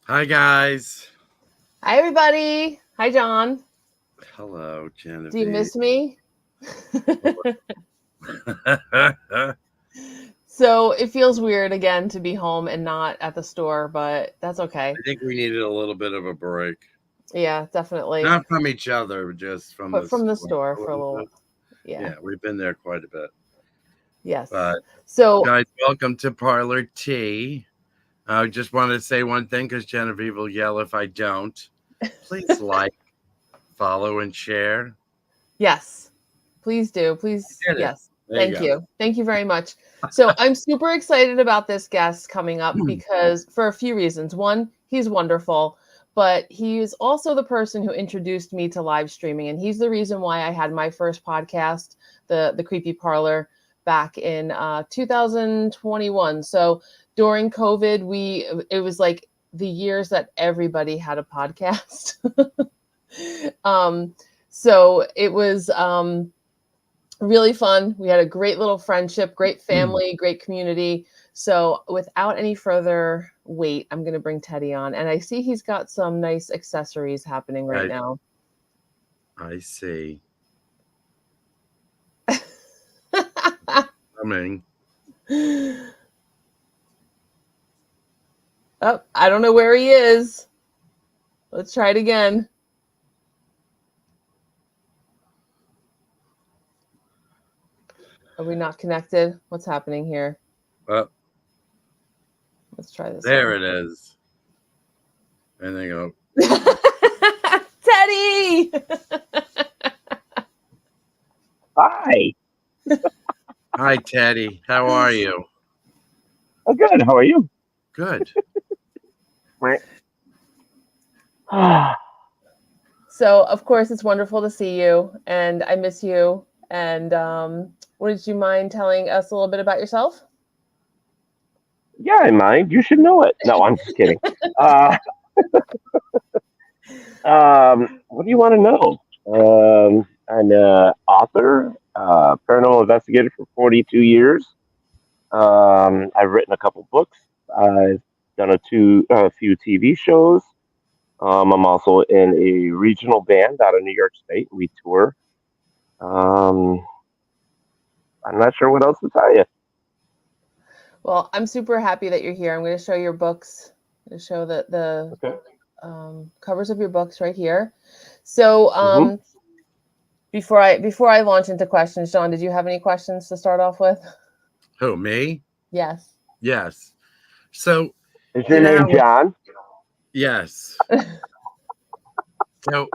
Hi, guys. Hi, everybody. Hi, John. Hello, Do you Genevieve. miss me? So it feels weird again to be home and not at the store, but that's okay. I think we needed a little bit of a break. Yeah, definitely. Not from each other, just from But the from the store store a for a little bit. little. Yeah. Yeah, we've been there quite a bit. Yes. But, So, guys, welcome to Parlour Tea. I just wanted to say one thing because Genevieve will yell if I don't. Please like, follow, and share. yes, please do. I Please. did it. Yes. There you Thank go. you. Thank you very much. So I'm super excited about this guest coming up because for a few reasons. One, he's wonderful, but he's also the person who introduced me to live streaming, and he's the reason why I had my first podcast, the Creepy Parlor, back in 2021. So during COVID, it was like the years that everybody had a podcast. um, so it was really fun. We had a great little friendship, great family, great community. So, without any further wait, I'm going to bring Teddy on. And I see he's got some nice accessories happening right I, now. I see. Coming. Oh, I don't know where he is. Let's try it again. Are we not connected? What's happening here? Oh, Let's try this there one. it is. And they go, Teddy! Hi. hi, Teddy. How are you? Oh, good. How are you? Good. Right. So, of course, it's wonderful to see you, and I miss you. And would you mind telling us a little bit about yourself? Yeah, I mind. You should know it. No, I'm just kidding. Uh, what do you want to know? I'm an author, paranormal investigator for 42 years. I've written a couple books. I've done a few TV shows. I'm also in a regional band out of New York State. We tour. Um, I'm not sure what else to tell you. Well, I'm super happy that you're here. I'm going to show your books. I'm going to show the Okay. covers of your books right here. So, hmm before I launch into questions, John, did you have any questions to start off with? Who, me? Yes. Yes. So, Is your you know name how, John? yes. So,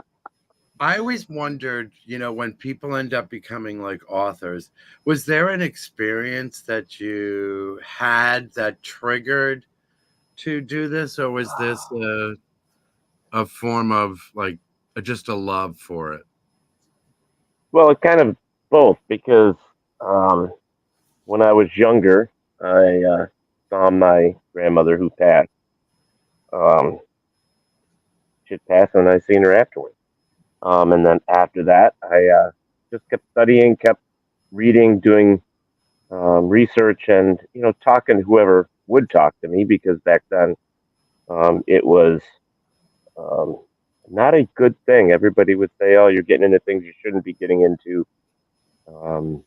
I always wondered, when people end up becoming like authors, was there an experience that you had that triggered to do this, or was this a form of like just a love for it? Well, it's kind of both because um, when I was younger, I saw my grandmother who passed. Um, she'd passed, and I seen her afterwards. And then after that, I just kept studying, kept reading, doing research, and talking to whoever would talk to me because back then it was um, not a good thing. Everybody would say, "Oh, you're getting into things you shouldn't be getting into." Um,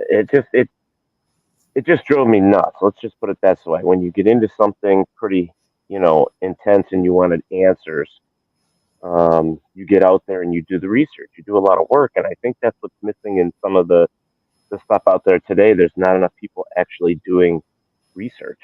it just drove me nuts. Let's just put it that way. When you get into something pretty, intense and you wanted answers, you get out there and you do the research. You do a lot of work, and I think that's what's missing in some of the stuff out there today. There's not enough people actually doing research.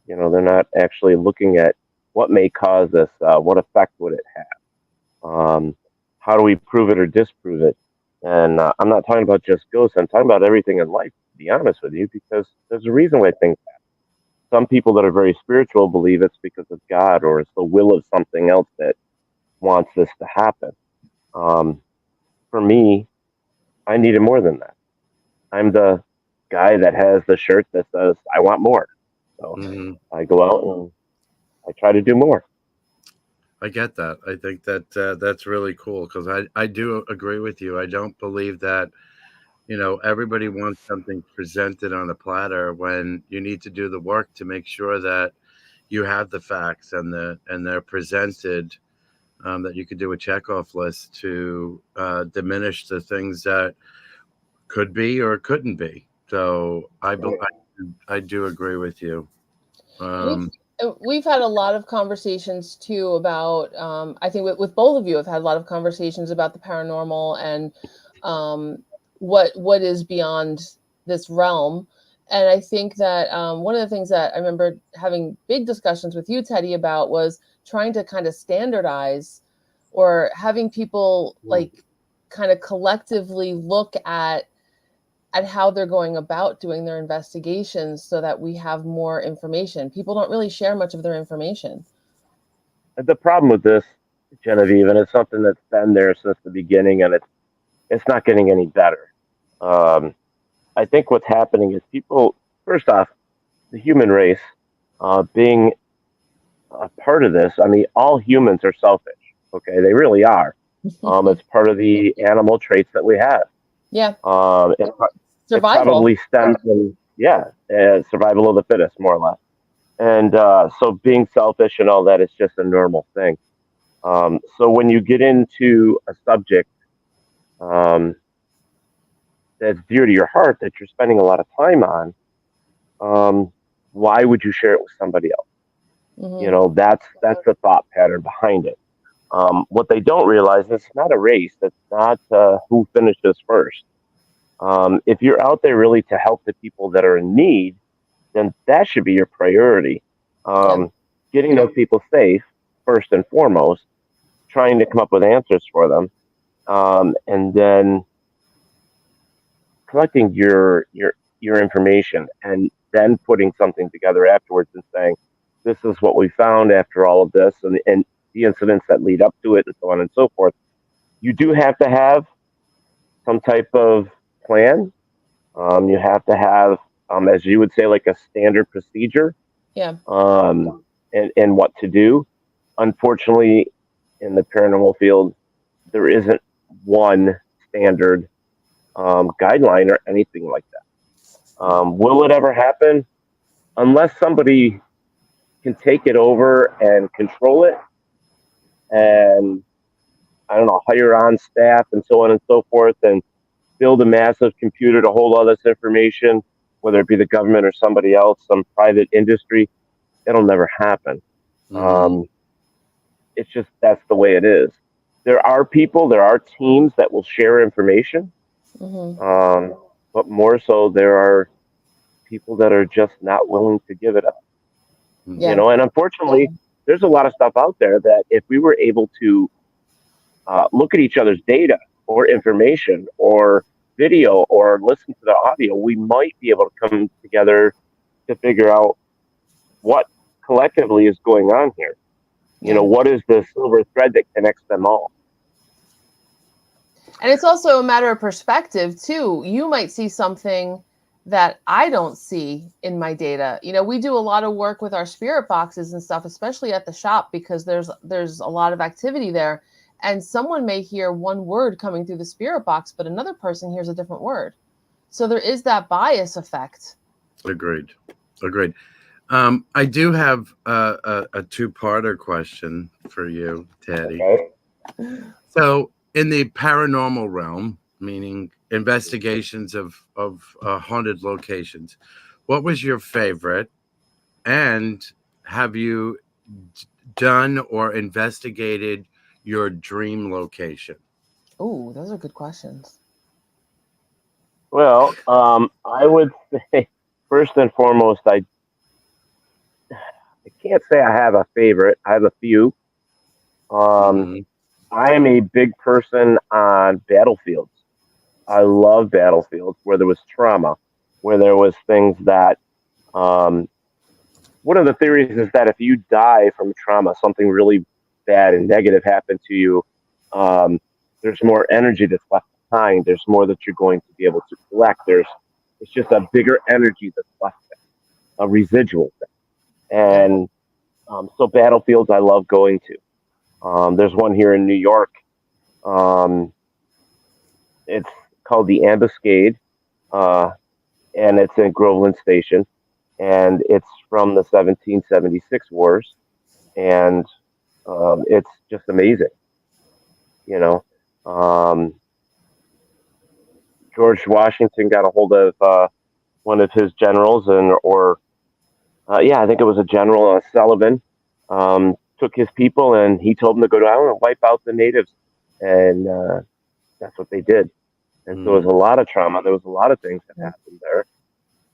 They're not actually looking at what may cause this, what effect would it have, how do we prove it or disprove it. And I'm not talking about just ghosts. I'm talking about everything in life. To be honest with you, because there's a reason why things some people that are very spiritual believe it's because of God or it's the will of something else that wants this to happen. Um, for me, I needed more than that. I'm the guy that has the shirt that says, I want more. So Hmm. I go out and I try to do more. I get that. I think that that's really cool because I do agree with you. I don't believe that everybody wants something presented on a platter when you need to do the work to make sure that you have the facts and they're presented, that you could do a checkoff list to diminish the things that could be or couldn't be. So I do agree with you. We've we've had a lot of conversations too about. I think with both of you have had a lot of conversations about the paranormal and what is beyond this realm. And I think that one of the things that I remember having big discussions with you, Teddy, about was trying to kind of standardize or having people like kind of collectively look at how they're going about doing their investigations so that we have more information. People don't really share much of their information. The problem with this, Genevieve, and it's something that's been there since the beginning, and it's not getting any better. Um, I think what's happening is people, first off, the human race, being a part of this. I mean, all humans are selfish. Okay, they really are. It's part of the animal traits that we have. Yeah. It Survival. probably stems from survival of the fittest, more or less. And so being selfish and all that is just a normal thing. So when you get into a subject um, that's dear to your heart, that you're spending a lot of time on, why would you share it with somebody else? Mhm. You know, that's the thought pattern behind it. What they don't realize is it's not a race. It's not who finishes first. If you're out there really to help the people that are in need, then that should be your priority. Yeah. Getting those people safe first and foremost, trying to come up with answers for them, and then collecting your information, and then putting something together afterwards and saying, "This is what we found after all of this," and the incidents that lead up to it, and so on and so forth. You do have to have some type of plan. You have to have, as you would say, like a standard procedure, Yeah. and what to do. Unfortunately, in the paranormal field, there isn't one standard guideline or anything like that. Will it ever happen? Unless somebody can take it over and control it, and I don't know, hire on staff and so on and so forth, and build a massive computer to hold all this information, whether it be the government or somebody else, some private industry, it'll never happen. Mhm. It's just that's the way it is. There are teams that will share information, Mhm. but more so, there are people that are just not willing to give it up. You Yeah. know, and unfortunately, there's a lot of stuff out there that if we were able to look at each other's data or information or video or listen to the audio, we might be able to come together to figure out what collectively is going on here. You know, Yeah. what is the silver thread that connects them all? And it's also a matter of perspective too. You might see something that I don't see in my data. You know, we do a lot of work with our spirit boxes and stuff, especially at the shop, because there's a lot of activity there. And someone may hear one word coming through the spirit box, but another person hears a different word. So there is that bias effect. Agreed. Agreed. I do have a two-parter question for you, Teddy. Okay. So, in the paranormal realm, meaning investigations of haunted locations, what was your favorite? And have you done or investigated your dream location? Oh, those are good questions. Well, I would say first and foremost, I can't say I have a favorite. I have a few. Um, Hmm. I am a big person on battlefields. I love battlefields where there was trauma, where there was things that. Um, one of the theories is that if you die from trauma, something really bad and negative happened to you, um, there's more energy that's left behind. There's more that you're going to be able to collect. It's just a bigger energy that's left there, a residual thing. Yeah. And so battlefields I love going to. There's one here in New York. Um, it's called the Ambuscade, uh, and it's in Groveland Station. and it's from the 1776 wars, and it's just amazing. You know, um, George Washington got a hold of one of his generals, I think it was a general, Sullivan, took his people, and he told them to go down and wipe out the natives, and that's what they did. And so there was a lot of trauma. There was a lot of things that happened there.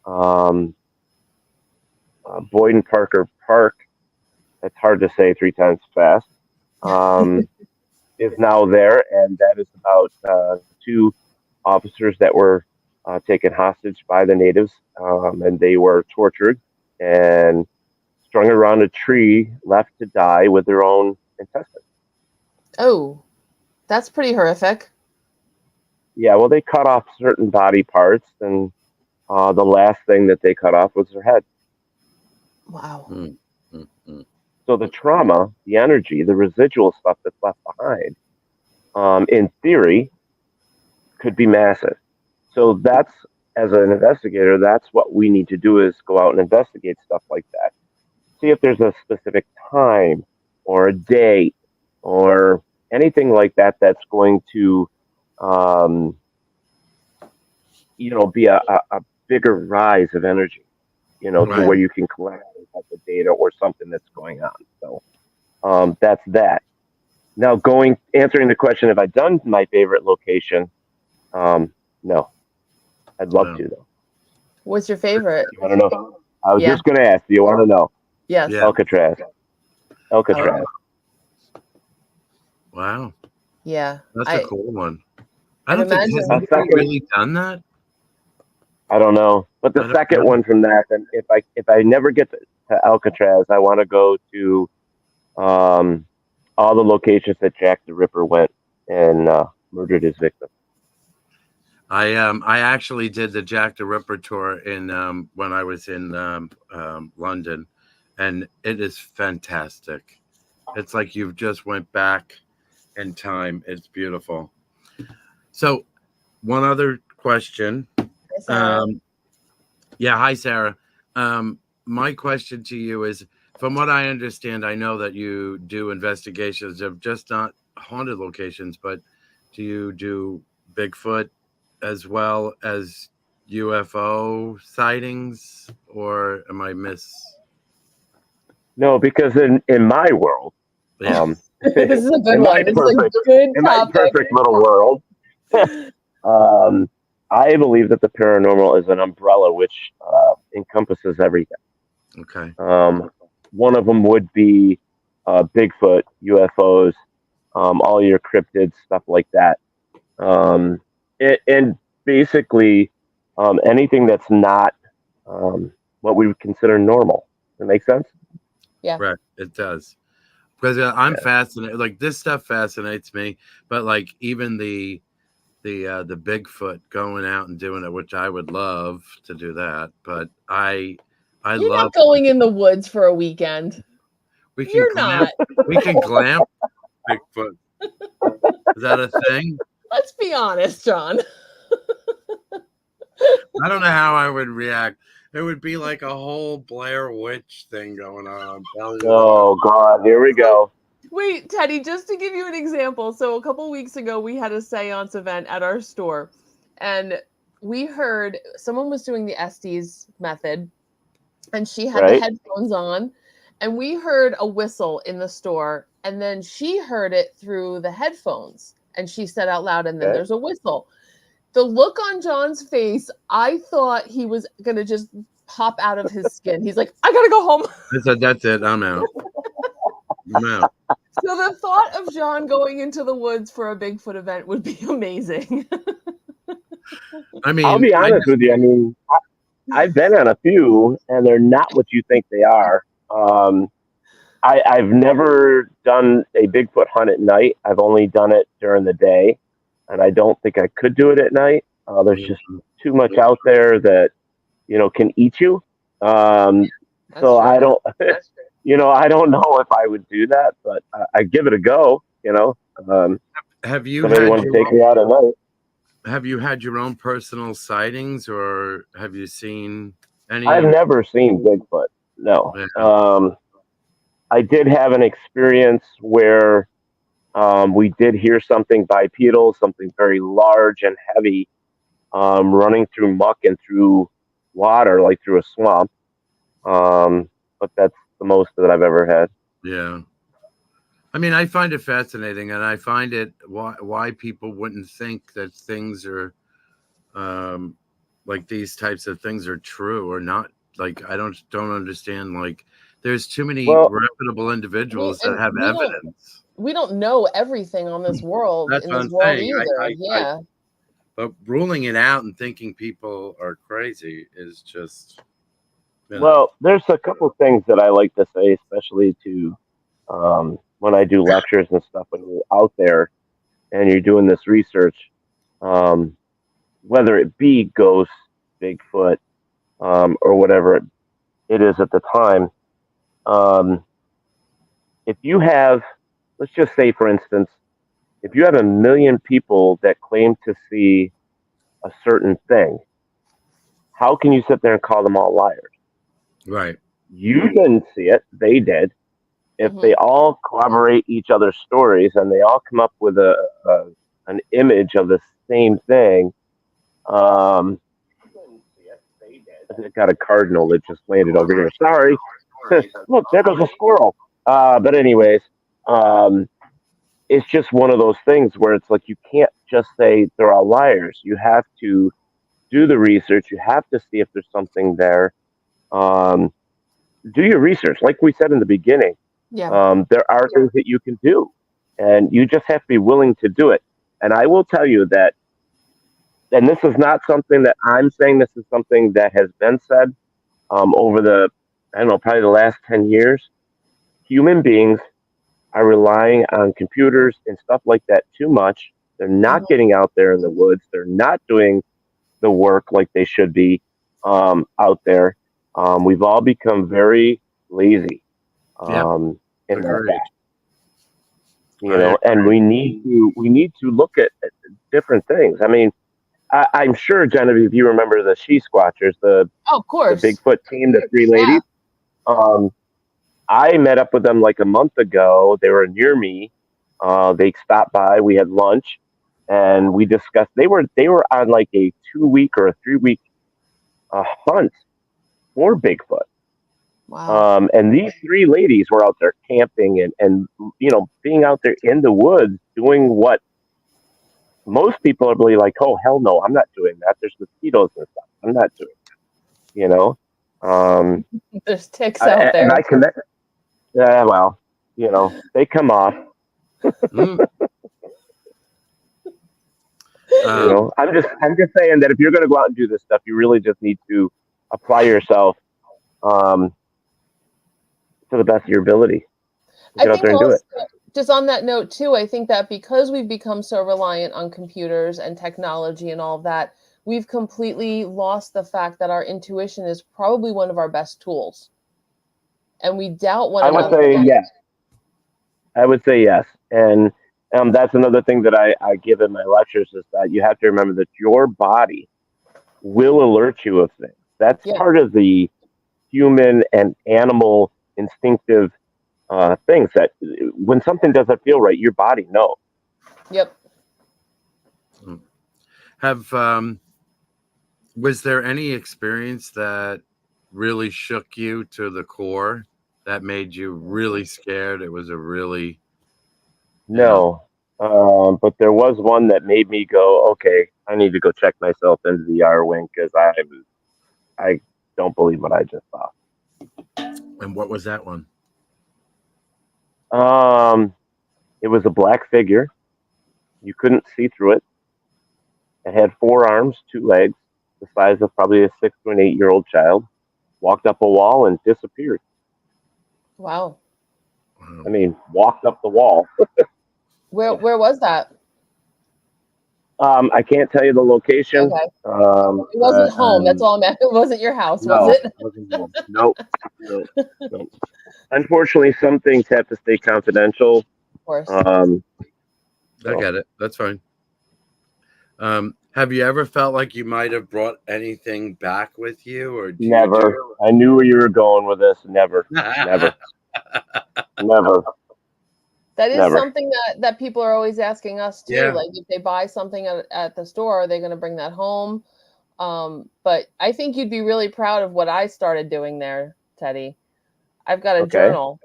Um, Boyd and Parker Park, that's hard to say three times fast, is now there, and that is about two officers that were taken hostage by the natives, and they were tortured and strung around a tree, left to die with their own intestines. Oh, that's pretty horrific. Yeah, well, they cut off certain body parts, and the last thing that they cut off was their head. Wow. So the trauma, the energy, the residual stuff that's left behind, in theory, could be massive. So that's, as an investigator, that's what we need to do, is go out and investigate stuff like that. See if there's a specific time or a date or anything like that that's going to, be a bigger rise of energy, to where you can collect the data or something that's going on. So that's that. Now, answering the question, have I done my favorite location? No. I'd love to, though. What's your favorite? You want to know? I was just going to ask. Do you want to know? Yes. Yeah. Alcatraz. Wow. Yeah. That's a cool one. I I'd don't think imagine- has anybody really done that. I don't know, but the second one from that, and if I never get to Alcatraz, I want to go to all the locations that Jack the Ripper went and murdered his victim. I actually did the Jack the Ripper tour in when I was in London, and it is fantastic. It's like you've just went back in time. It's beautiful. So, one other question. Hi, Sarah. My question to you is, from what I understand, I know that you do investigations of just not haunted locations, but do you do Bigfoot as well as UFO sightings, or am I No, because in my world, this is a good in one. This is a good in topic. my perfect little world, I believe that the paranormal is an umbrella which encompasses everything. Okay. One of them would be Bigfoot, UFOs, all your cryptids, stuff like that. And basically anything that's not what we would consider normal. Does that make sense? Yeah. Right. It does. Because I'm fascinated. Like, this stuff fascinates me, but like even the Bigfoot going out and doing it, which I would love to do that, but You're You're love not going in the woods for a weekend. we can You're glamp, not. we can glamp Bigfoot. Is that a thing? Let's be honest, John. I don't know how I would react. It would be like a whole Blair Witch thing going on. I'm telling you. Oh God, here we go. Wait, Teddy, just to give you an example. So a couple weeks ago, we had a seance event at our store, and we heard someone was doing the Estes method, and she had the headphones on, and we heard a whistle in the store, and then she heard it through the headphones, and she said out loud, and then there's a whistle. The look on John's face, I thought he was going to just pop out of his skin. He's like, I got to go home. I said, that's it. I'm out. I'm out. So the thought of John going into the woods for a Bigfoot event would be amazing. I mean, I'll be honest with you. I mean, I've been on a few, and they're not what you think they are. I've never done a Bigfoot hunt at night. I've only done it during the day, and I don't think I could do it at night. There's just too much out there that, can eat you. So I don't, I don't know if I would do that, but I'd give it a go, Have you somebody want to take me out at night? Have you had your own personal sightings, or have you seen I've Any? never seen Bigfoot. No. Yeah, I did have an experience where we did hear something bipedal, something very large and heavy, running through muck and through water, like through a swamp. But that's the most that I've ever had. yeah. I mean, I find it fascinating, and I find it why people wouldn't think that things are um, like these types of things are true or not. Like, I don't understand. Like, there's too many Well, reputable individuals that And have evidence. we don't know everything on this world That's in what this I'm world saying. either. Yeah. But ruling it out and thinking people are crazy is just, you know. well, there's a couple things that I like to say, especially to when I do lectures and stuff. When you're out there and you're doing this research, um, whether it be ghosts, Bigfoot, or whatever it is at the time, um, if you have, let's just say, for instance, if you have a million people that claim to see a certain thing, how can you sit there and call them all liars? Right. You didn't see it, they did. If Hmm. they all corroborate each other's stories and they all come up with a an image of the same thing, um, I got a cardinal that just landed over here. Sorry, look, there goes a squirrel. But anyways, um, it's just one of those things where it's like you can't just say they're all liars. You have to do the research. You have to see if there's something there. Um, do your research, like we said in the beginning. Yeah. There are things that you can do, and you just have to be willing to do it. And I will tell you that, and this is not something that I'm saying. This is something that has been said over the, I don't know, probably the last 10 years. Human beings are relying on computers and stuff like that too much. They're not Hmm. getting out there in the woods. They're not doing the work like they should be out there. We've all become very lazy Yep. in that Agreed. fact, I and agree. we need to look at different things. I mean, I'm sure, Genevieve, you remember the She Squatchers, Oh, of the course. Bigfoot team, the three Yeah. ladies. Um, I met up with them like a month ago. They were near me. They stopped by. We had lunch, and we discussed. They were on like a 2 week or a 3 week hunt for Bigfoot. Wow. And these three ladies were out there camping and being out there in the woods doing what most people are really like, oh hell no, I'm not doing that. There's mosquitoes and stuff. I'm not doing that. Um, There's ticks out and there. I connect. Yeah, well, they come off. Mm. Um, I'm just saying that if you're going to go out and do this stuff, you really just need to apply yourself um, to the best of your ability. I Get out think there and do also, it. just on that note too, I think that because we've become so reliant on computers and technology and all of that, we've completely lost the fact that our intuition is probably one of our best tools. And we doubt one I would another. say yes. I would say yes. And that's another thing that I give in my lectures is that you have to remember that your body will alert you of things. That's Yeah. part of the human and animal instinctive things that when something doesn't feel right, your body knows. Yep. have Was there any experience that really shook you to the core that made you really scared? It was a really, you know, No. But there was one that made me go, okay, I need to go check myself into the R wing because I don't believe what I just saw. and what was that one? Um, it was a black figure. You couldn't see through it. It had four arms, two legs, the size of probably a 6 to an 8 year old child. Walked up a wall and disappeared. Wow. I mean, walked up the wall. Where was that? I can't tell you the location. Okay. It wasn't But home. That's all I'm at. It wasn't your house, was no, it? it wasn't home. Nope. Nope. Nope. Unfortunately, some things have to stay confidential. Of course. Um, I so get it. That's fine. Have you ever felt like you might have brought anything back with you, or do you Never. I knew where you were going with this. Never. Never. Never. That is Never. something that people are always asking us too. Yeah. Like if they buy something at the store, are they going to bring that home? But I think you'd be really proud of what I started doing there, Teddy. I've got a Okay. journal.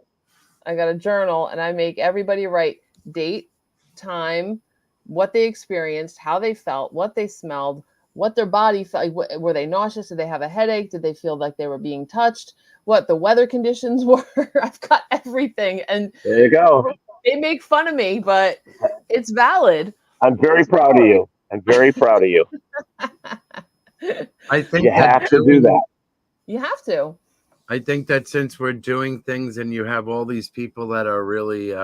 I got a journal, and I make everybody write date, time, what they experienced, how they felt, what they smelled, what their body felt. Like, were they nauseous? Did they have a headache? Did they feel like they were being touched? What the weather conditions were? I've got everything, and There you go. they make fun of me, but it's valid. I'm very proud of you. I'm very proud of you. I think You have to do that. You have to. I think that since we're doing things and you have all these people that are really,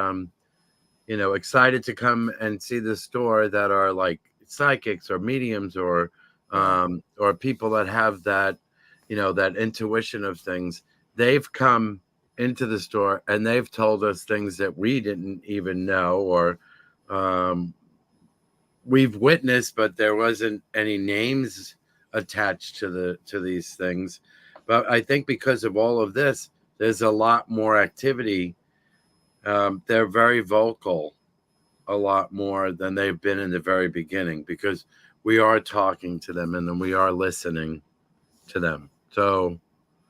excited to come and see the store that are like psychics or mediums or people that have that, that intuition of things, they've come into the store and they've told us things that we didn't even know or we've witnessed, but there wasn't any names attached to these things. But I think because of all of this, there's a lot more activity. They're very vocal, a lot more than they've been in the very beginning, because we are talking to them and then we are listening to them. So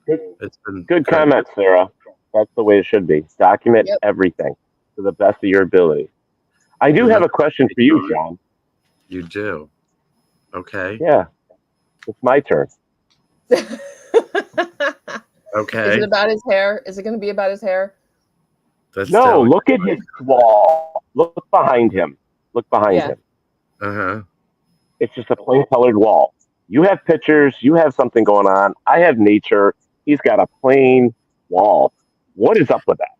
it's been Good comment, Sarah. That's the way it should be. Document everything to the best of your ability. I do have a question for you, John. You do? Okay. Yeah. It's my turn. Okay. Is it about his hair? Is it going to be about his hair? No, look at his wall. Look behind him. Look behind him. Uh-huh. It's just a plain colored wall. You have pictures. You have something going on. I have nature. He's got a plain wall. What is up with that?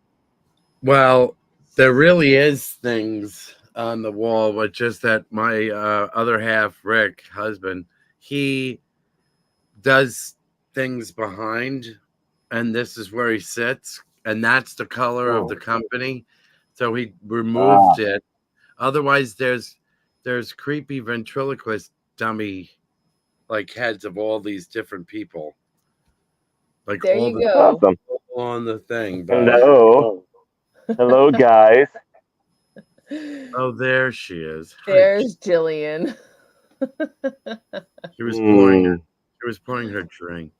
Well, there really is things on the wall, but just that my other half, Rick, husband, he does things behind, and this is where he sits, and that's the color of the company. So he removed it. Otherwise, there's creepy ventriloquist dummy like heads of all these different people. Like there all you the go. Awesome. on the thing. But... Hello. Hello, guys. Oh, there she is. There's Jillian. She was pouring. She was pouring her drink.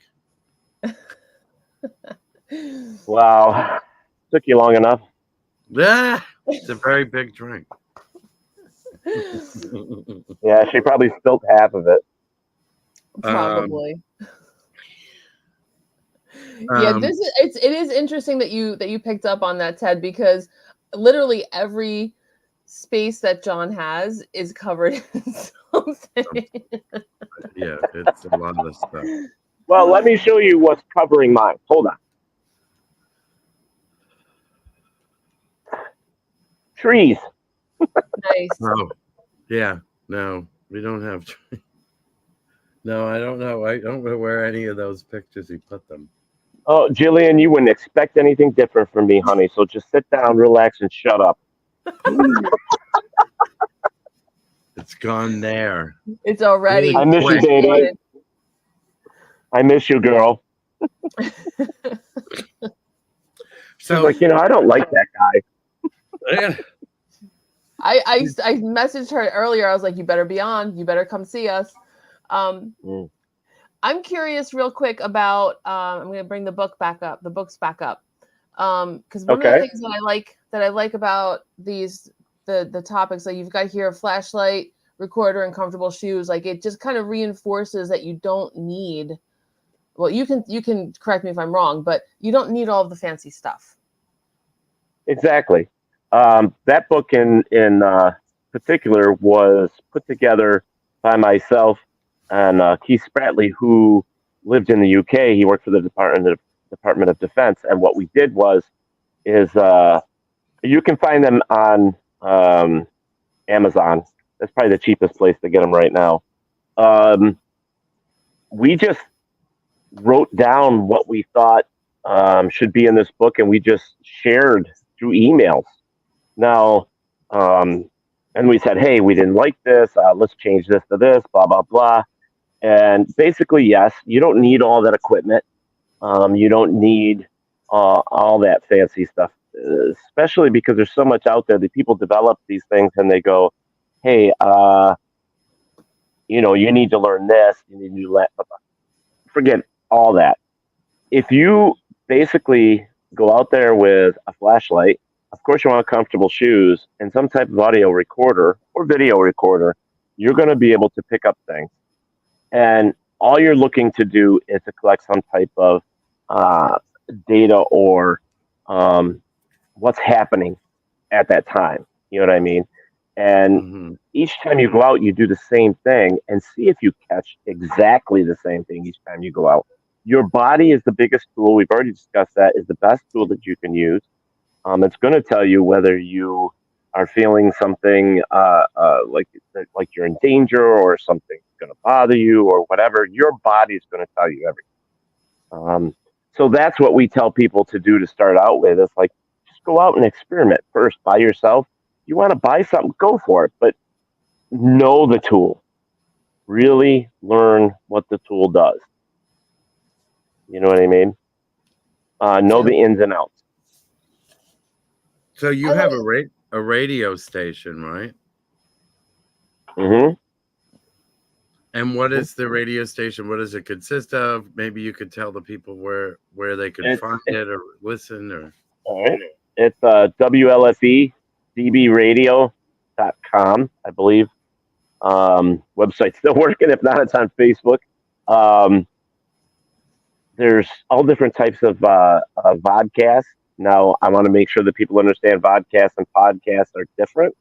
Wow. Took you long enough. Yeah, it's a very big drink. Yeah, she probably spilled half of it. Probably. It is interesting that you picked up on that, Ted, because literally every space that John has is covered in something. Yeah, it's a lot of stuff. Well, let me show you what's covering mine. Hold on. Trees. Nice. Oh, yeah. No, we don't have trees. No, I don't know. I don't know where any of those pictures he put them. Oh, Jillian, you wouldn't expect anything different from me, honey. So just sit down, relax, and shut up. It's gone there. It's already. I miss you, baby. I miss you, girl. So, like, I don't like that guy. Yeah. I messaged her earlier. I was like, you better be on. You better come see us. I'm curious real quick about, I'm going to bring the books back up. Because one of the things that I like about the topics, like you've got here a flashlight, recorder, and comfortable shoes. Like it just kind of reinforces that you don't need, well, you can correct me if I'm wrong, but you don't need all of the fancy stuff. Exactly. That book in particular was put together by myself and Keith Spratley, who lived in the UK. He worked for the Department of Defense, and what we did is you can find them on Amazon. That's probably the cheapest place to get them right now. We just wrote down what we thought should be in this book, and we just shared through emails. Now, And we said, hey, we didn't like this. Let's change this to this, blah, blah, blah. And basically, yes, you don't need all that equipment. You don't need all that fancy stuff, especially because there's so much out there that people develop these things and they go, hey, you need to learn this, you need to do that. Forget all that. If you basically go out there with a flashlight, of course you want comfortable shoes and some type of audio recorder or video recorder, you're going to be able to pick up things. And all you're looking to do is to collect some type of uh, data or what's happening at that time. You know what I mean? And Mm-hmm. each time you go out, you do the same thing and see if you catch exactly the same thing each time you go out. Your body is the biggest tool. We've already discussed that is the best tool that you can use. It's going to tell you whether you are feeling something like you're in danger or something's going to bother you or whatever. Your body is going to tell you everything. So that's what we tell people to do to start out with. It's like just go out and experiment first by yourself. You want to buy something, go for it, but know the tool. Really learn what the tool does. You know what I mean? Know the ins and outs. So you I have like a radio station, right? Mm-hmm. And what is the radio station? What does it consist of? Maybe you could tell the people where they could It's find it or listen or. all right. It's WLFE dbradio.com, I believe. Website's still working. If not, it's on Facebook. Um, there's all different types of vodcasts. Now, I want to make sure that people understand vodcasts and podcasts are different.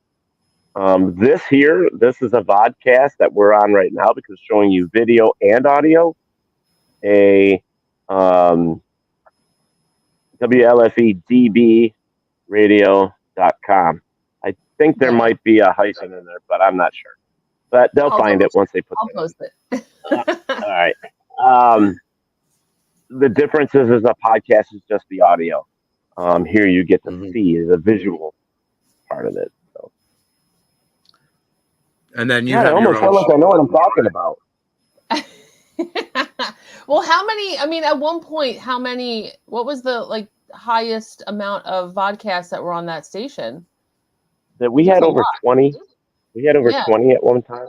This is a vodcast that we're on right now because it's showing you video and audio. A WLFE radio.com. I think there might be a hyphen in there, but I'm not sure. But they'll find it once they put I'll it post it. all right. The difference is a podcast is just the audio. Here you get to Mhm. see the visual part of it. So, And then you God, I have your almost own. feel like I know what I'm talking about. Well, how many? I mean, at one point, what was the highest amount of vodcasts that were on that station? That we It was had a over lot. 20. We had over Yeah. 20 at one time.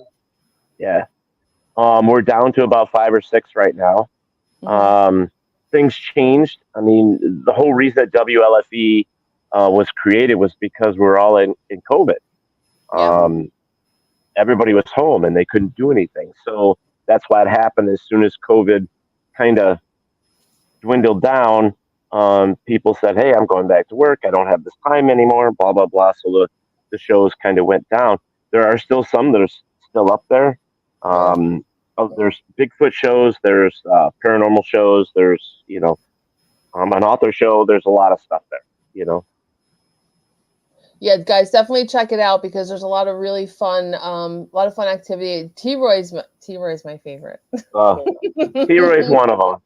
Yeah. We're down to about 5 or 6 right now. Mhm. Things changed. I mean, the whole reason that WLFE was created was because we're all in COVID. Yeah. Everybody was home and they couldn't do anything. So that's what happened as soon as COVID kind of dwindled down. People said, hey, I'm going back to work. I don't have this time anymore, blah, blah, blah. So the shows kind of went down. There are still some that are still up there. There's Bigfoot shows, there's paranormal shows, there's, an author show. There's a lot of stuff there. Yeah, guys, definitely check it out because there's a lot of really fun, activity. T-Roy's my favorite. T-Roy is one of them.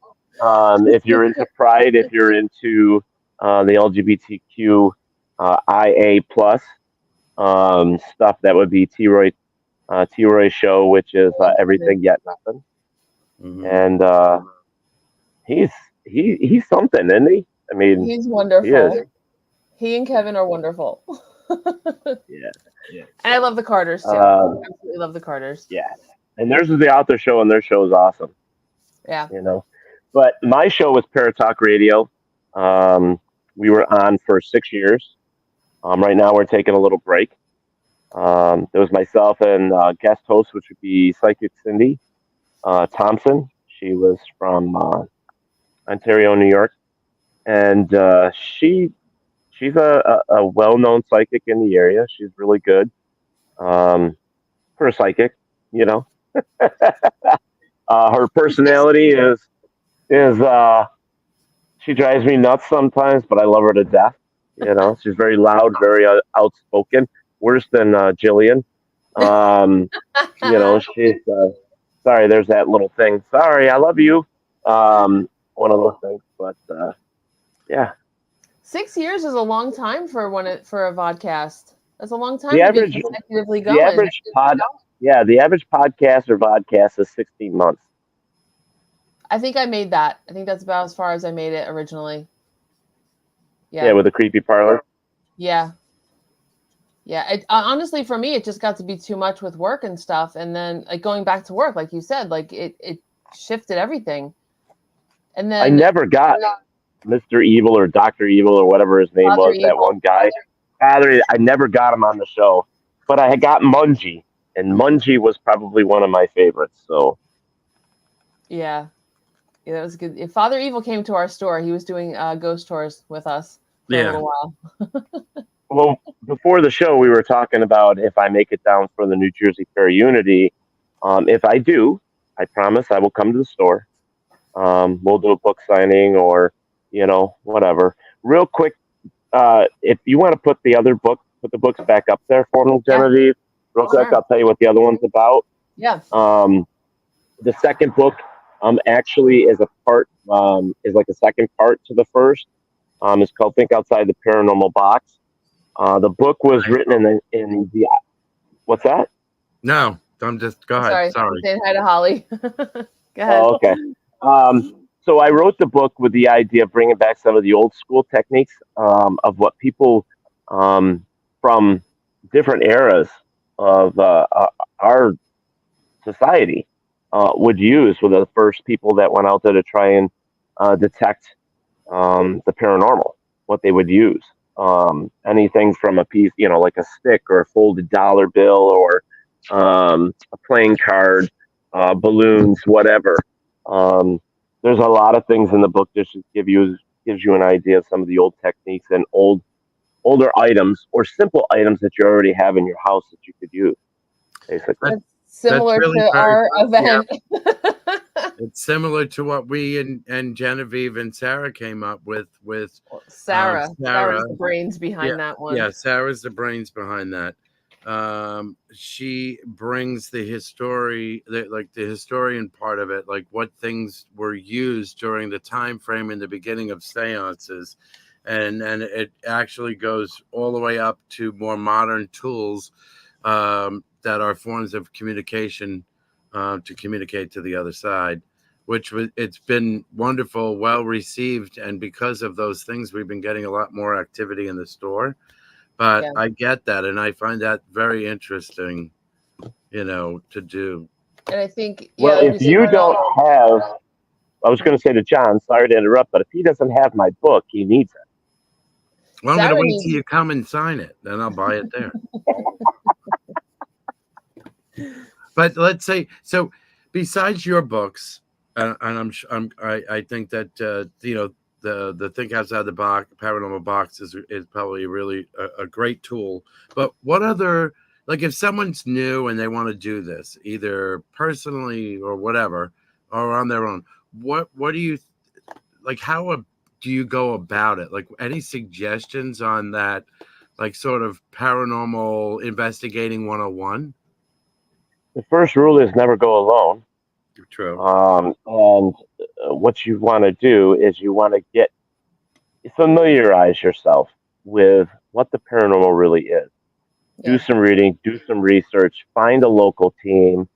If you're into Pride, if you're into the LGBTQ IA plus stuff, that would be T-Roy's show, which is everything yet nothing. Mhm. And he's something, isn't he? I mean, He's wonderful. he is. He and Kevin are wonderful. Yeah. And I love the Carters too. Absolutely love the Carters. Yeah. And theirs is the author show, and their show is awesome. Yeah. But my show was Paratalk Radio. We were on for 6 years. Right now, we're taking a little break. There was myself and guest host, which would be Psychic Cindy Thompson. She was from Ontario, New York, and she's a well-known psychic in the area. She's really good for a psychic. Her personality is she drives me nuts sometimes, but I love her to death. She's very loud, very outspoken, worse than Jillian. She's sorry. There's that little thing. Sorry, I love you. One of those things, but yeah. 6 years is a long time for a vodcast. That's a long time The to be average, consecutively the going. average the average podcast or vodcast is 16 months. I think I made that. I think that's about as far as I made it originally. Yeah, with a creepy parlor. Yeah. Yeah. Honestly, for me, it just got to be too much with work and stuff. And then like going back to work, like you said, like it shifted everything. And I then never got Mr. Evil or Dr. Evil or whatever his name Father was, that Evil. one guy. I never got him on the show, but I had got Mungie, and Mungie was probably one of my favorites. So Yeah. Yeah, that was good. If Father Evil came to our store, he was doing ghost tours with us for a little while. well, before the show, we were talking about if I make it down for the New Jersey Fair Unity. If I do, I promise I will come to the store. We'll do a book signing or, whatever. Real quick, if you want to put the books back up there for me, Yeah. Genevieve. Real quick, Sure. I'll tell you what the other one's about. Yeah. The second book, actually is like a second part to the first. It's called Think Outside the Paranormal Box. The book was written in the what's that? No, I'm just go ahead. Sorry. Sorry. Saying hi to Holly. Go ahead. Oh, okay. So I wrote the book with the idea of bringing back some of the old school techniques of what people from different eras of our society would use were the first people that went out there to try and detect the paranormal, what they would use. Anything from a piece, like a stick or a folded dollar bill or a playing card, balloons, whatever. There's a lot of things in the book that should gives you an idea of some of the old techniques and older items or simple items that you already have in your house that you could use, basically. That's similar really to our event. It's similar to what we and Genevieve and Sarah came up with Sarah's Sarah. the brains behind that one. Yeah, Sarah's the brains behind that. She brings the historian part of it, like what things were used during the time frame in the beginning of seances, and it actually goes all the way up to more modern tools that are forms of communication to communicate to the other side, it's been wonderful, well received, and because of those things, we've been getting a lot more activity in the store. But I get that, and I find that very interesting, to do. And I think, well, if you don't have, I was going to say to John, sorry to interrupt, but if he doesn't have my book, he needs it. Well, I'm going to wait till you come and sign it, then I'll buy it there. But let's say, so besides your books, and I think that the Think Outside the Box Paranormal Box is probably really a great tool. But what other, like if someone's new and they want to do this, either personally or whatever, or on their own, what do you like? How do you go about it? Like any suggestions on that, like sort of paranormal investigating 101? The first rule is never go alone. True. And what you want to do is you want to familiarize yourself with what the paranormal really is. Do some reading, do some research, find a local team,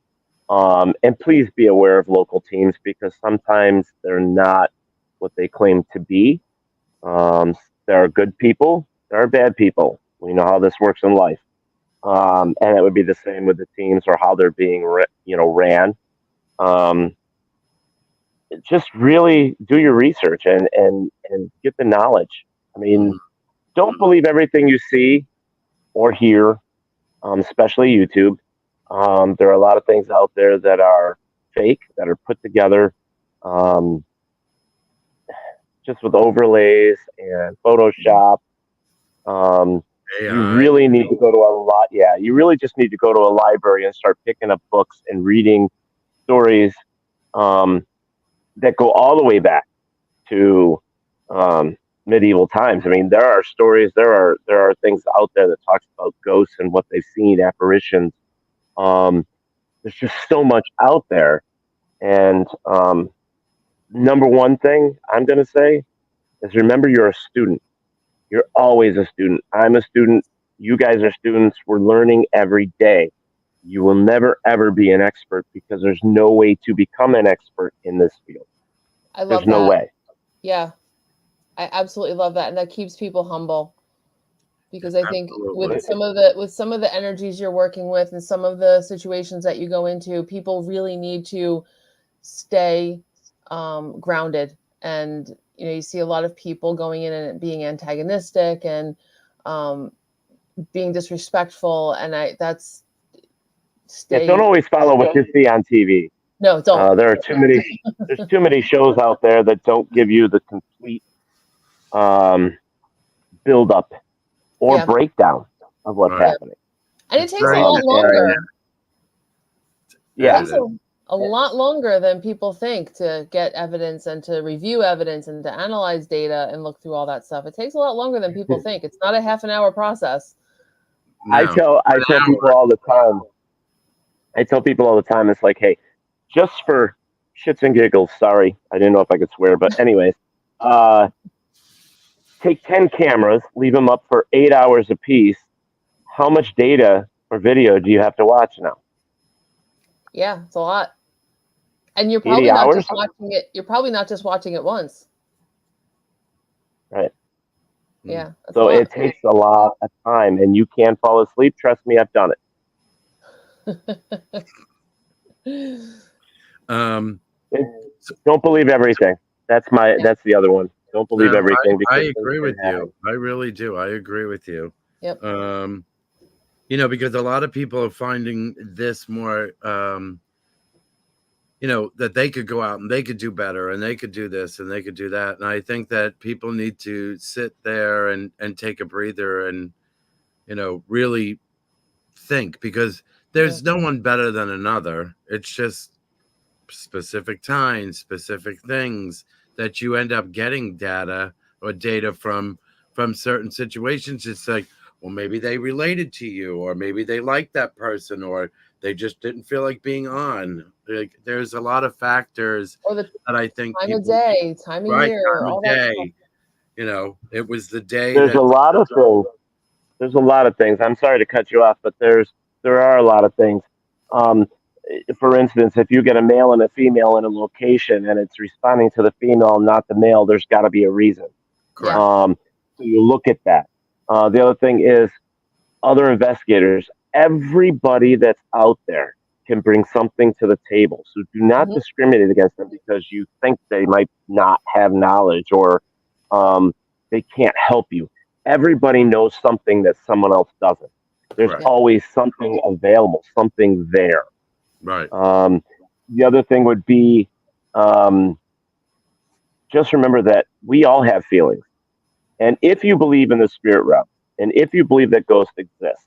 and please be aware of local teams because sometimes they're not what they claim to be. There are good people, there are bad people. We know how this works in life. And it would be the same with the teams or how they're being ran. Just really do your research and get the knowledge. I mean, don't believe everything you see or hear, especially YouTube. There are a lot of things out there that are fake, that are put together just with overlays and Photoshop. You really need to go to a lot. Yeah, you really just need to go to a library and start picking up books and reading stories that go all the way back to medieval times. I mean, there are stories, there are things out there that talks about ghosts and what they've seen, apparitions. There's just so much out there. And number one thing I'm going to say is remember you're a student. You're always a student. I'm a student. You guys are students. We're learning every day. You will never, ever be an expert because there's no way to become an expert in this field. I love There's no that. way. Yeah, I absolutely love that, and that keeps people humble. Because I think Absolutely. with some of the energies you're working with and some of the situations that you go into, people really need to stay grounded. And you see a lot of people going in and being antagonistic and being disrespectful, and that's Yeah, stay. don't always follow what you see on TV. No, don't. There are too many. There's too many shows out there that don't give you the complete build up or Yeah, breakdown of what's Right. happening. and it It's takes a very lot longer. It Yeah. takes a lot longer than people think to get evidence and to review evidence and to analyze data and look through all that stuff. It takes a lot longer than people think. It's not a half an hour process. I No. tell people all the time. It's like, hey, just for shits and giggles. Sorry, I didn't know if I could swear, but anyways, take 10 cameras, leave them up for 8 hours apiece. How much data or video do you have to watch now? Yeah, it's a lot. And you're 80 probably not hours? just watching it. You're probably not just watching it once. Right. Yeah. That's a So lot. it takes a lot of time, and you can fall asleep. Trust me, I've done it. Don't believe everything. That's the other one. Don't believe No, everything. I because agree with things can you. I really do. I agree with you. Yep. Because a lot of people are finding this more, that they could go out and they could do better and they could do this and they could do that. And I think that people need to sit there and take a breather and, really think, because there's no one better than another. It's just specific times, specific things that you end up getting data from certain situations. It's like, well, maybe they related to you, or maybe they liked that person, or they just didn't feel like being on. Like, there's a lot of factors Or the that I think time of people, day, time of right, year, time all of that stuff. day. It was the day There's that a lot of things. There's a lot of things. I'm sorry to cut you off, but there are a lot of things. Um, for instance, if you get a male and a female in a location and it's responding to the female, not the male, there's got to be a reason. correct. So you look at that. The other thing is other investigators. Everybody that's out there can bring something to the table. So do not discriminate against them because you think they might not have knowledge or they can't help you. Everybody knows something that someone else doesn't. There's Correct. always something available, something there. Right. The other thing would be just remember that we all have feelings. And if you believe in the spirit realm, and if you believe that ghosts exist,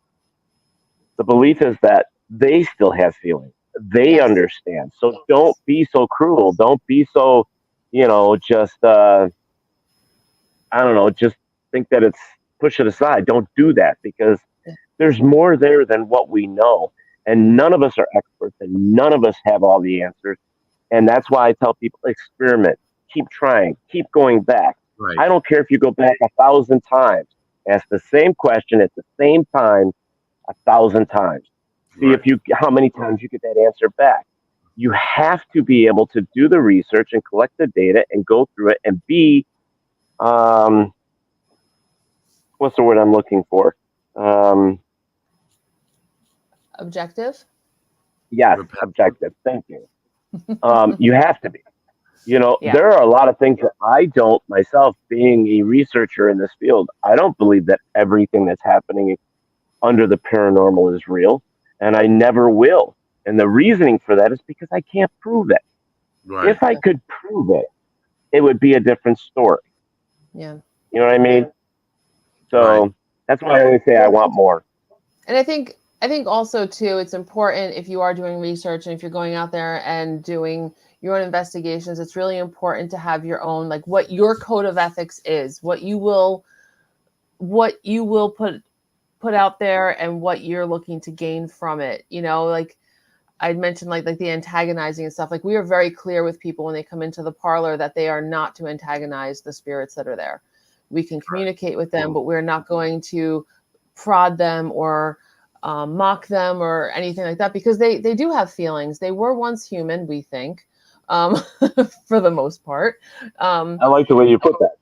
the belief is that they still have feelings. They understand. So don't be so cruel. Don't be so, just, just think that it's push it aside. Don't do that because there's more there than what we know. And none of us are experts and none of us have all the answers. And that's why I tell people experiment, keep trying, keep going back. Right. I don't care if you go back 1,000 times, ask the same question at the same time 1,000 times. See Right. how many times you get that answer back. You have to be able to do the research and collect the data and go through it and be, what's the word I'm looking for? Objective. Yes, objective. Thank you. You have to be. Yeah. There are a lot of things that I don't myself, being a researcher in this field, I don't believe that everything that's happening under the paranormal is real, and I never will. And the reasoning for that is because I can't prove it. Right. If I could prove it, it would be a different story. Yeah. You know what I mean? So that's why I always say I want more. And I think also too, it's important if you are doing research and if you're going out there and doing your own investigations, it's really important to have your own, like, what your code of ethics is, what you will put out there and what you're looking to gain from it. Like I'd mentioned, like the antagonizing and stuff. Like, we are very clear with people when they come into the parlor that they are not to antagonize the spirits that are there. We can communicate with them, but we're not going to prod them or mock them or anything like that, because they do have feelings. They were once human, we think, for the most part. I like the way you put that.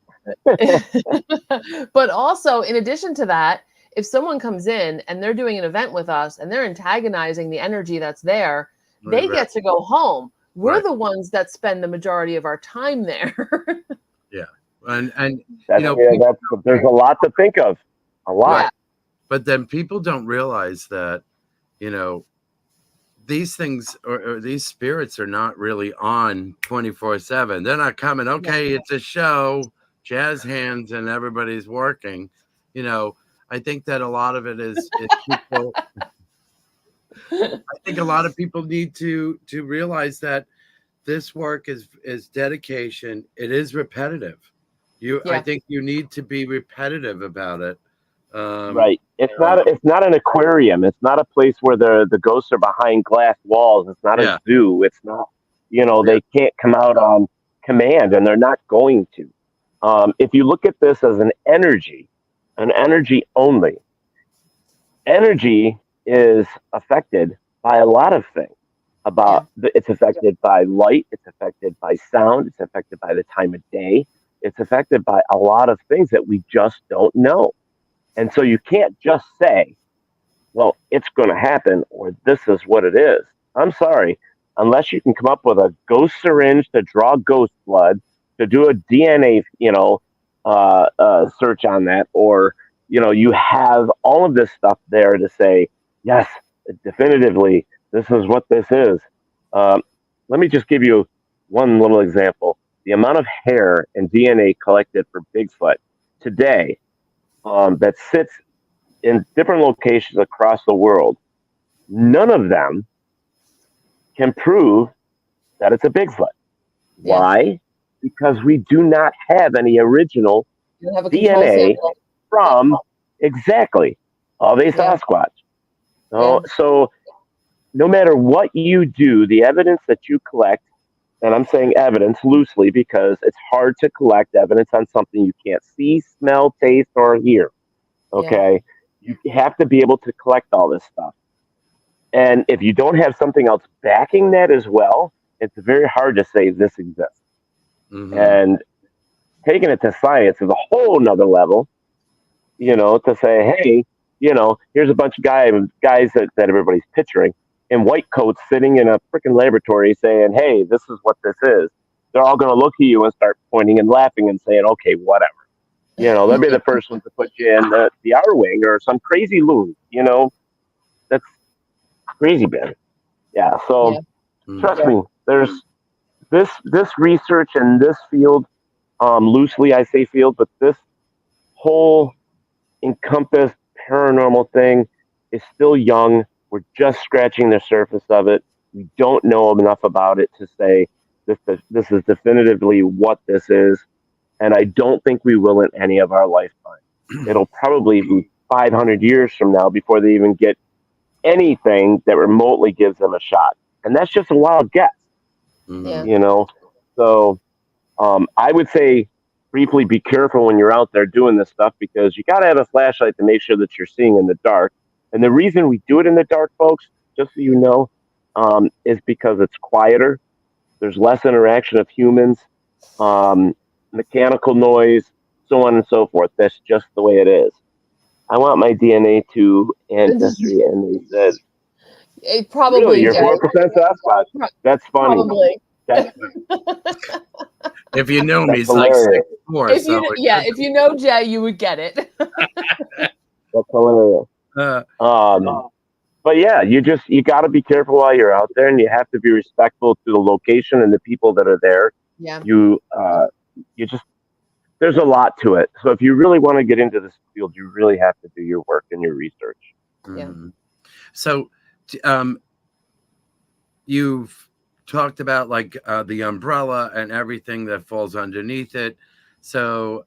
But also, in addition to that, if someone comes in and they're doing an event with us and they're antagonizing the energy that's there, they get to go home. We're the ones that spend the majority of our time there. Yeah. And That's, there's a lot to think of. A lot. Yeah. But then people don't realize that, these things or these spirits are not really on 24/7. They're not coming, okay, it's a show, jazz hands, and everybody's working. I think that a lot of it is people. I think a lot of people need to realize that this work is dedication. It is repetitive. I think you need to be repetitive about it. Right. It's not an aquarium. It's not a place where the ghosts are behind glass walls. It's not a zoo. It's not, they can't come out on command, and they're not going to. If you look at this as an energy only, energy is affected by a lot of things. It's affected by light. It's affected by sound. It's affected by the time of day. It's affected by a lot of things that we just don't know. And so you can't just say, well, it's going to happen, or this is what it is. I'm sorry. Unless you can come up with a ghost syringe to draw ghost blood, to do a DNA, search on that, or, you have all of this stuff there to say, yes, definitively, this is what this is. Let me just give you one little example. The amount of hair and DNA collected for Bigfoot today, that sits in different locations across the world, none of them can prove that it's a Bigfoot. Yeah. Why? Because we do not have any original DNA from exactly of a Sasquatch. So no matter what you do, the evidence that you collect, and I'm saying evidence loosely because it's hard to collect evidence on something you can't see, smell, taste, or hear. Okay? Yeah. You have to be able to collect all this stuff. And if you don't have something else backing that as well, it's very hard to say this exists. Mm-hmm. And taking it to science is a whole nother level, to say, hey, here's a bunch of guys that everybody's picturing in white coats sitting in a freaking laboratory saying, hey, this is what this is. They're all going to look at you and start pointing and laughing and saying, okay, whatever. They'll be the first one to put you in the outer wing or some crazy loon. That's crazy, man. Yeah. So trust me, there's this research in this field, loosely I say field, but this whole encompassed paranormal thing is still young. We're just scratching the surface of it. We don't know enough about it to say this is definitively what this is. And I don't think we will in any of our lifetime. It'll probably be 500 years from now before they even get anything that remotely gives them a shot. And that's just a wild guess. Yeah. So I would say briefly be careful when you're out there doing this stuff, because you got to have a flashlight to make sure that you're seeing in the dark. And the reason we do it in the dark, folks, just so you know, is because it's quieter. There's less interaction of humans, mechanical noise, so on and so forth. That's just the way it is. I want my DNA to ancestry, and they said, it probably really, you're 4% Sasquatch. That's funny. Probably. If you know me, it's like 6'4". If you know Jay, you would get it. That's hilarious. But yeah, you got to be careful while you're out there, and you have to be respectful to the location and the people that are there. Yeah. There's a lot to it. So if you really want to get into this field, you really have to do your work and your research. Yeah. Mm-hmm. So, you've talked about like the umbrella and everything that falls underneath it. So,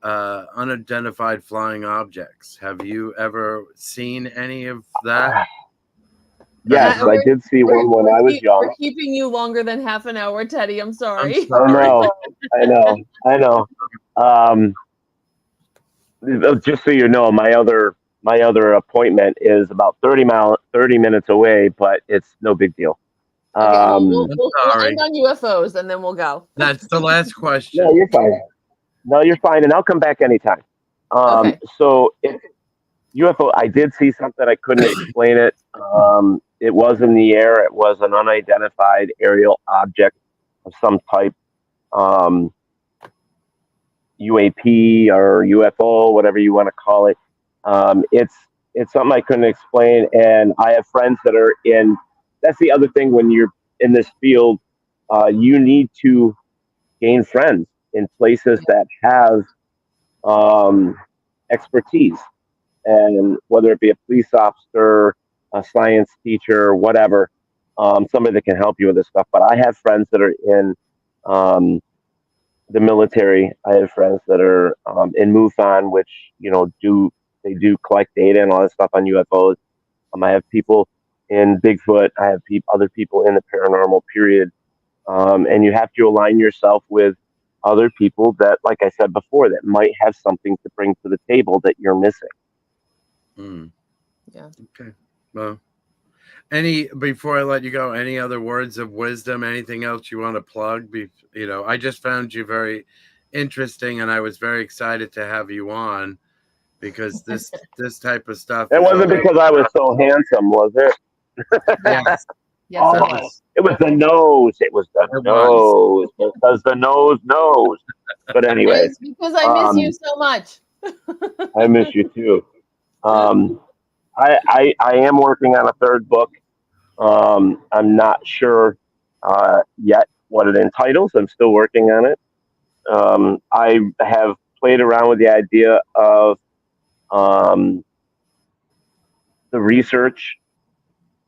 unidentified flying objects. Have you ever seen any of that? Yes, I did see one when I was young. We're keeping you longer than half an hour, Teddy. I'm sorry. I know. Just so you know, my other my other appointment is about 30 minutes away, but it's no big deal. Okay, well, Um, we'll end on UFOs and then we'll go. That's the last no, question. you're fine. No, you're fine, and I'll come back anytime. Okay. So if UFO, I did see something. I couldn't explain it. It was in the air. It was an unidentified aerial object of some type, um, UAP or UFO, whatever you want to call it. It's something I couldn't explain, and I have friends that are in. That's the other thing when you're in this field, you need to gain friends in places that have um, expertise, and whether it be a police officer, a science teacher, whatever, somebody that can help you with this stuff. But I have friends that are in um, the military. I have friends that are in MUFON, which do collect data and all that stuff on UFOs. I have people in Bigfoot. I have other people in the paranormal period, and you have to align yourself with other people that, like I said before, that might have something to bring to the table that you're missing. Yeah. Okay. Well, before I let you go, any other words of wisdom? Anything else you want to plug? I just found you very interesting, and I was very excited to have you on because this type of stuff It is wasn't always, because I was so handsome, was it? Yes. Yes, Oh, it that was. it was the nose. It was the it was. nose because the nose knows. But And anyways, it's because I miss you so much. I miss you too. Um, I am working on a third book. I'm not sure yet what it entitles. I'm still working on it. I have played around with the idea of um, the research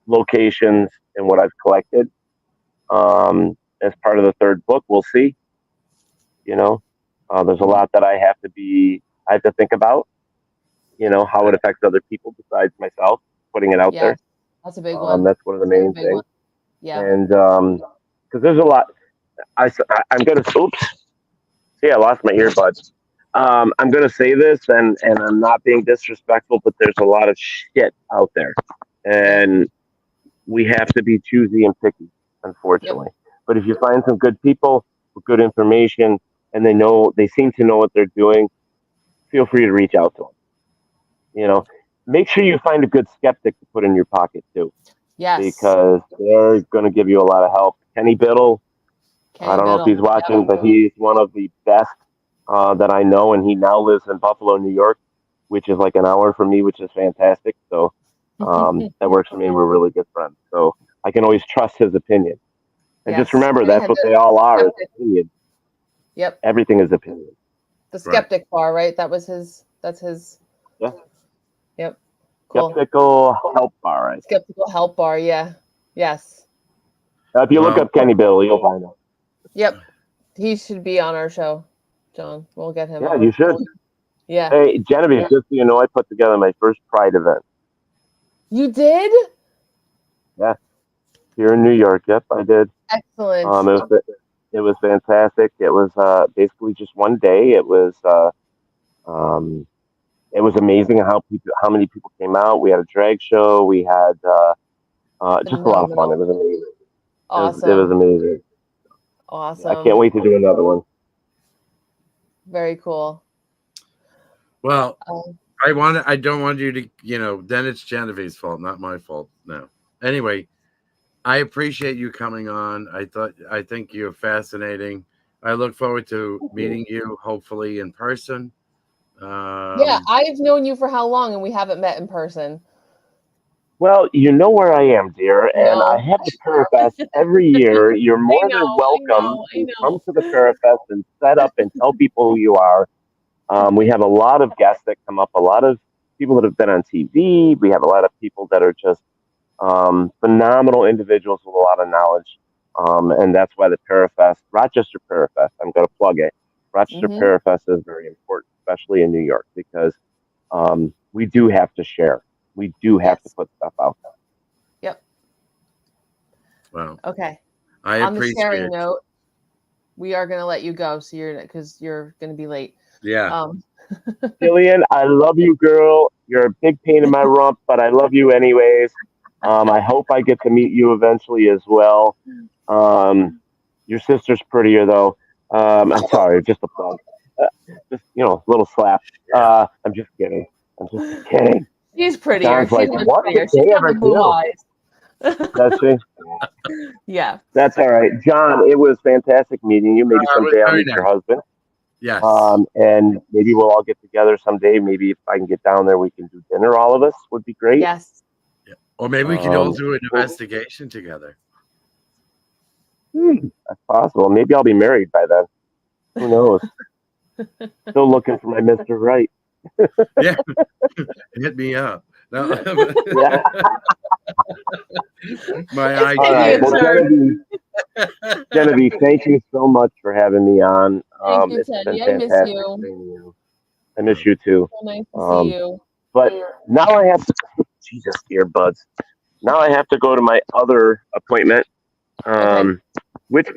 locations and what I've collected as part of the third book. We'll see. You know, there's a lot that I have to think about. How it affects other people besides myself. Putting it out Yeah, there. that's a big one. That's one of the That's a main big one. things. Yeah. And because there's a lot, I'm gonna. Oops. See, I lost my earbuds. I'm gonna say this, and I'm not being disrespectful, but there's a lot of shit out there, Yeah. and we have to be choosy and picky, Yep. unfortunately. But if you find some good people with good information, and they seem to know what they're doing, feel free to reach out to them. Make sure you find a good skeptic to put in your pocket too, Yes. because they're going to give you a lot of help. Kenny Biddle, I Kenny don't know if Biddle. he's watching, but he's one of the best that I know, and he now lives in Buffalo, New York, which is like an hour from me, which is fantastic. So that works for me. We're really good friends, so I can always trust his opinion. And just Yes. remember, Kenny that's had what they all are: is skeptic. opinion. Yep. Everything is opinion. The Right. skeptic bar, right? That's his. Yeah. Yep. Cool. Skeptical help bar. Right? Skeptical help bar. Yeah. Yes. If you look Well, up Kenny Biddle, you'll find him. Yep. He should be on our show, John. We'll get him Yeah, on. you should. Yeah. Hey, Genevieve, just so you know, I put together my first Pride event. You did? Yeah, here in New York. Yep, I did. Excellent. It was fantastic. It was basically just one day. Um, it was amazing how many people came out. We had a drag show. We had just a lot of fun. It Phenomenal. was amazing. It was Awesome. amazing. I can't Awesome. wait to do another one. Very cool. well, Um, I don't want you to, then it's Genevieve's fault, not my fault. No. Anyway, I appreciate you coming on. I think you're fascinating. I look forward to meeting you, hopefully in person. yeah, I've known you for how long and we haven't met in person? Well, you know where I am, dear, and I No. have the Parafest every year. You're more than I welcome know. to come to the Parafest and set up and tell people who you are. We have a lot of guests that come up, a lot of people that have been on TV. We have a lot of people that are just phenomenal individuals with a lot of knowledge. And that's why the Parafest, Rochester Parafest, I'm going to plug it. Rochester Mm-hmm. Parafest is very important, especially in New York, because we do have to share. We do have to put stuff out there. Yep. Well, Okay. I On the appreciate sharing it. note, we are going to let you go, because you're going to be late. Yeah. Jillian, I love you, girl. You're a big pain in my rump, but I love you anyways. I hope I get to meet you eventually as well. Your sister's prettier though. I'm sorry, just a plug. Just a little slap. I'm just kidding. I'm just kidding. She's prettier. Sounds She's like, much what prettier. did She's they got ever the blue do? eyes. That's it. Yeah. That's all right, John. It was fantastic meeting you. Maybe it was someday I'll very meet your nice. husband. Yes. And maybe we'll all get together someday. Maybe if I can get down there, we can do dinner. All of us would be great. Yes. Yeah. Or maybe we can all do an investigation together. That's possible. Maybe I'll be married by then. Who knows? Still looking for my Mr. Right. Yeah. Hit me up. No. Yeah. My It's ID. All right. Well, Genevieve, thank you so much for having me on. Thank you, It's Ted. been Yeah, I miss fantastic you. seeing you. I miss you too. So nice to see you. But now I have to, Jesus, earbuds. Now I have to go to my other appointment, Okay. which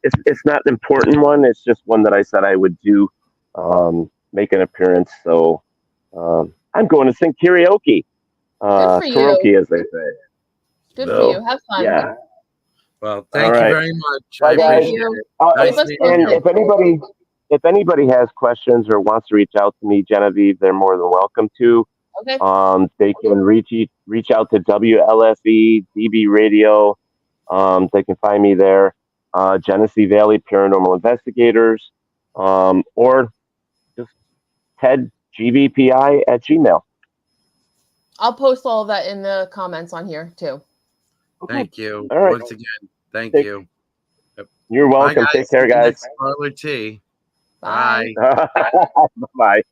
it's not an important one. It's just one that I said I would do, make an appearance. So I'm going to sing karaoke. Good for you. Karaoke, as they say. Good So, for you. Have fun. Yeah. Well, thank you very much. Bye, I guys. appreciate you. it. And Nice meeting you. if anybody has questions or wants to reach out to me, Genevieve, they're more than welcome to. Okay. They can reach out to WLFE DB Radio. They can find me there. Genesee Valley Paranormal Investigators, or just Ted GVPI at Gmail. I'll post all of that in the comments on here too. Thank you. All right. Once again, thank you. You're welcome. Bye, Take care, guys. Next Parlour Tea. Bye. Bye.